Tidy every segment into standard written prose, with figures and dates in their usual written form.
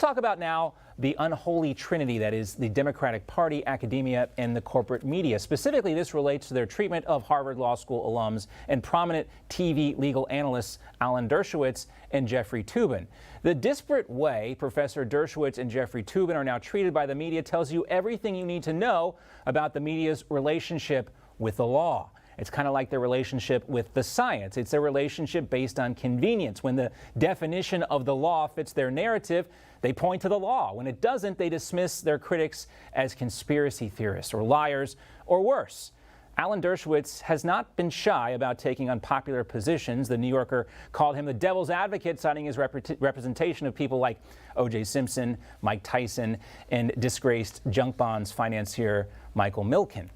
talk about now the unholy trinity that is the Democratic Party, academia, and the corporate media. Specifically, this relates to their treatment of Harvard Law School alums and prominent TV legal analysts Alan Dershowitz and Jeffrey Toobin. The disparate way Professor Dershowitz and Jeffrey Toobin are now treated by the media tells you everything you need to know about the media's relationship with the law. It's kind of like their relationship with the science. It's a relationship based on convenience. When the definition of the law fits their narrative, they point to the law. When it doesn't, they dismiss their critics as conspiracy theorists or liars or worse. Alan Dershowitz has not been shy about taking unpopular positions. The New Yorker called him the devil's advocate, citing his representation of people like O.J. Simpson, Mike Tyson, and disgraced junk bonds financier Michael Milken.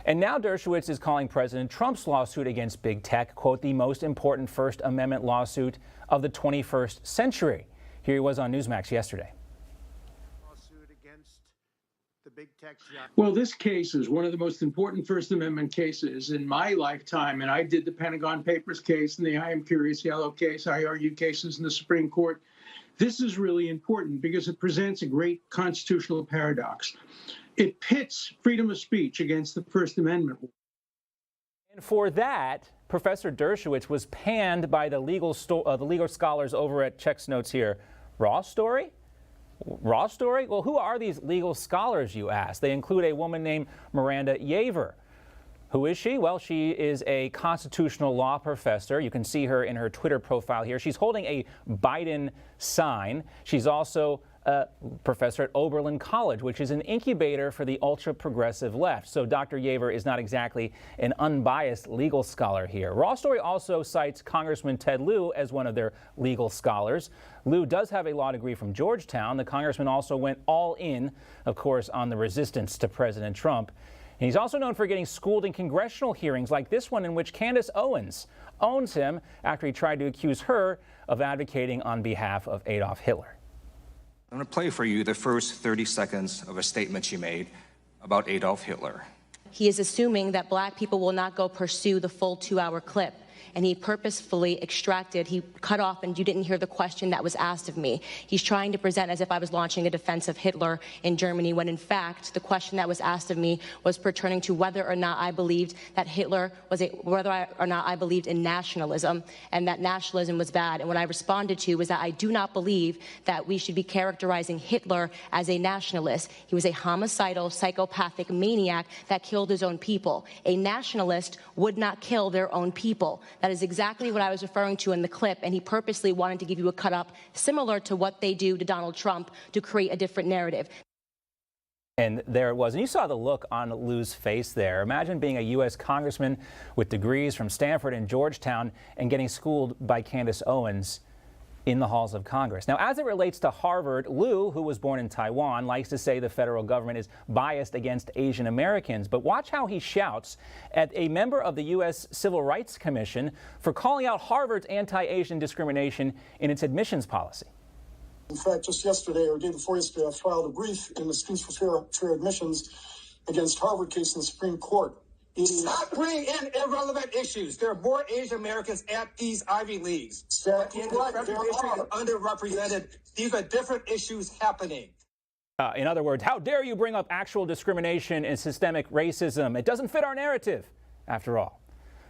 And now Dershowitz is calling President Trump's lawsuit against big tech, quote, the most important First Amendment lawsuit of the 21st century. Here he was on Newsmax yesterday. Lawsuit against the big tech. Well, this case is one of the most important First Amendment cases in my lifetime, and I did the Pentagon Papers case and the I Am Curious Yellow case. I argued cases in the Supreme Court. This is really important because it presents a great constitutional paradox. It pits freedom of speech against the First Amendment. And for that, Professor Dershowitz was panned by the legal scholars over at Checks Notes here. Raw story? Raw story? Well, who are these legal scholars, you ask? They include a woman named Miranda Yaver. Who is she? Well, she is a constitutional law professor. You can see her in her Twitter profile here. She's holding a Biden sign. She's also a professor at Oberlin College, which is an incubator for the ultra-progressive left. So Dr. Yaver is not exactly an unbiased legal scholar here. Raw Story also cites Congressman Ted Lieu as one of their legal scholars. Lieu does have a law degree from Georgetown. The congressman also went all in, of course, on the resistance to President Trump. And he's also known for getting schooled in congressional hearings like this one, in which Candace Owens owns him after he tried to accuse her of advocating on behalf of Adolf Hitler. I'm going to play for you the first 30 seconds of a statement she made about Adolf Hitler. He is assuming that black people will not go pursue the full 2-hour clip. And he purposefully extracted, he cut off, and you didn't hear the question that was asked of me. He's trying to present as if I was launching a defense of Hitler in Germany, when in fact, the question that was asked of me was pertaining to whether or not I believed that Hitler was whether or not I believed in nationalism, and that nationalism was bad. And what I responded to was that I do not believe that we should be characterizing Hitler as a nationalist. He was a homicidal, psychopathic maniac that killed his own people. A nationalist would not kill their own people. That is exactly what I was referring to in the clip, and he purposely wanted to give you a cut-up similar to what they do to Donald Trump to create a different narrative. And there it was. And you saw the look on Liu's face there. Imagine being a U.S. congressman with degrees from Stanford and Georgetown and getting schooled by Candace Owens in the halls of Congress. Now, as it relates to Harvard, Liu, who was born in Taiwan, likes to say the federal government is biased against Asian Americans. But watch how he shouts at a member of the U.S. Civil Rights Commission for calling out Harvard's anti-Asian discrimination in its admissions policy. In fact, just yesterday or day before yesterday, I filed a brief in the Students for Fair Admissions against Harvard case in the Supreme Court. Stop bringing in irrelevant issues. There are more Asian Americans at these Ivy Leagues. Underrepresented. These are different issues happening. In other words, how dare you bring up actual discrimination and systemic racism? It doesn't fit our narrative, after all.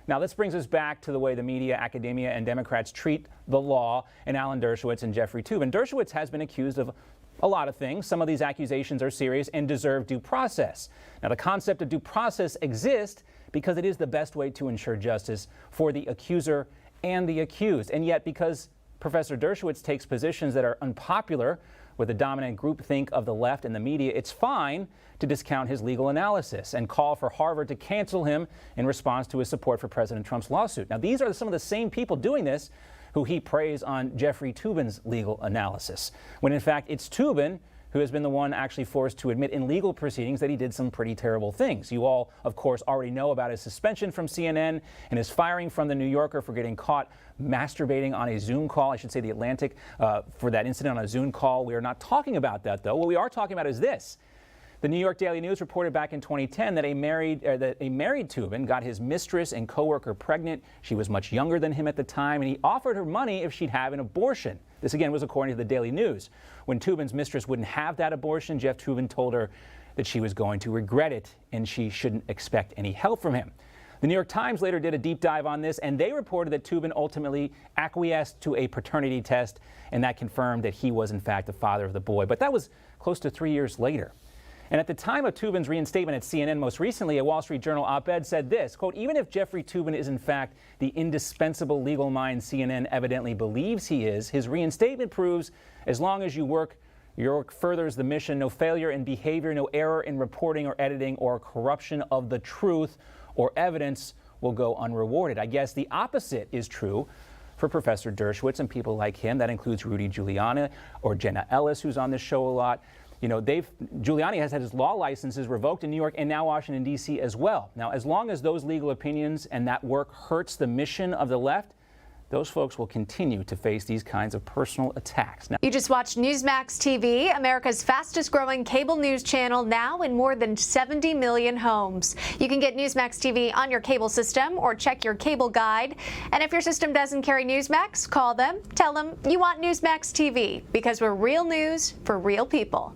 Now, this brings us back to the way the media, academia, and Democrats treat the law and Alan Dershowitz and Jeffrey Toobin. Dershowitz has been accused of a lot of things. Some of these accusations are serious and deserve due process. Now, the concept of due process exists because it is the best way to ensure justice for the accuser and the accused. And yet, because Professor Dershowitz takes positions that are unpopular with the dominant groupthink of the left and the media, it's fine to discount his legal analysis and call for Harvard to cancel him in response to his support for President Trump's lawsuit. Now, these are some of the same people doing this who he praised on Jeffrey Toobin's legal analysis, when in fact it's Toobin who has been the one actually forced to admit in legal proceedings that he did some pretty terrible things. You all, of course, already know about his suspension from CNN and his firing from The New Yorker for getting caught masturbating on a Zoom call. I should say The Atlantic, for that incident on a Zoom call. We are not talking about that, though. What we are talking about is this. The New York Daily News reported back in 2010 that a married Toobin got his mistress and coworker pregnant. She was much younger than him at the time, and he offered her money if she'd have an abortion. This again was according to the Daily News. When Toobin's mistress wouldn't have that abortion, Jeff Toobin told her that she was going to regret it and she shouldn't expect any help from him. The New York Times later did a deep dive on this, and they reported that Toobin ultimately acquiesced to a paternity test, and that confirmed that he was in fact the father of the boy. But that was close to 3 years later. And at the time of Toobin's reinstatement at CNN most recently, a Wall Street Journal op-ed said this, quote, "Even if Jeffrey Toobin is in fact the indispensable legal mind CNN evidently believes he is, his reinstatement proves as long as your work furthers the mission, no failure in behavior, no error in reporting or editing, or corruption of the truth or evidence will go unrewarded." I guess the opposite is true for Professor Dershowitz and people like him. That includes Rudy Giuliani or Jenna Ellis, who's on this show a lot. You know, Giuliani has had his law licenses revoked in New York and now Washington, D.C. as well. Now, as long as those legal opinions and that work hurts the mission of the left, those folks will continue to face these kinds of personal attacks. Now, you just watched Newsmax TV, America's fastest growing cable news channel, now in more than 70 million homes. You can get Newsmax TV on your cable system or check your cable guide. And if your system doesn't carry Newsmax, call them, tell them you want Newsmax TV, because we're real news for real people.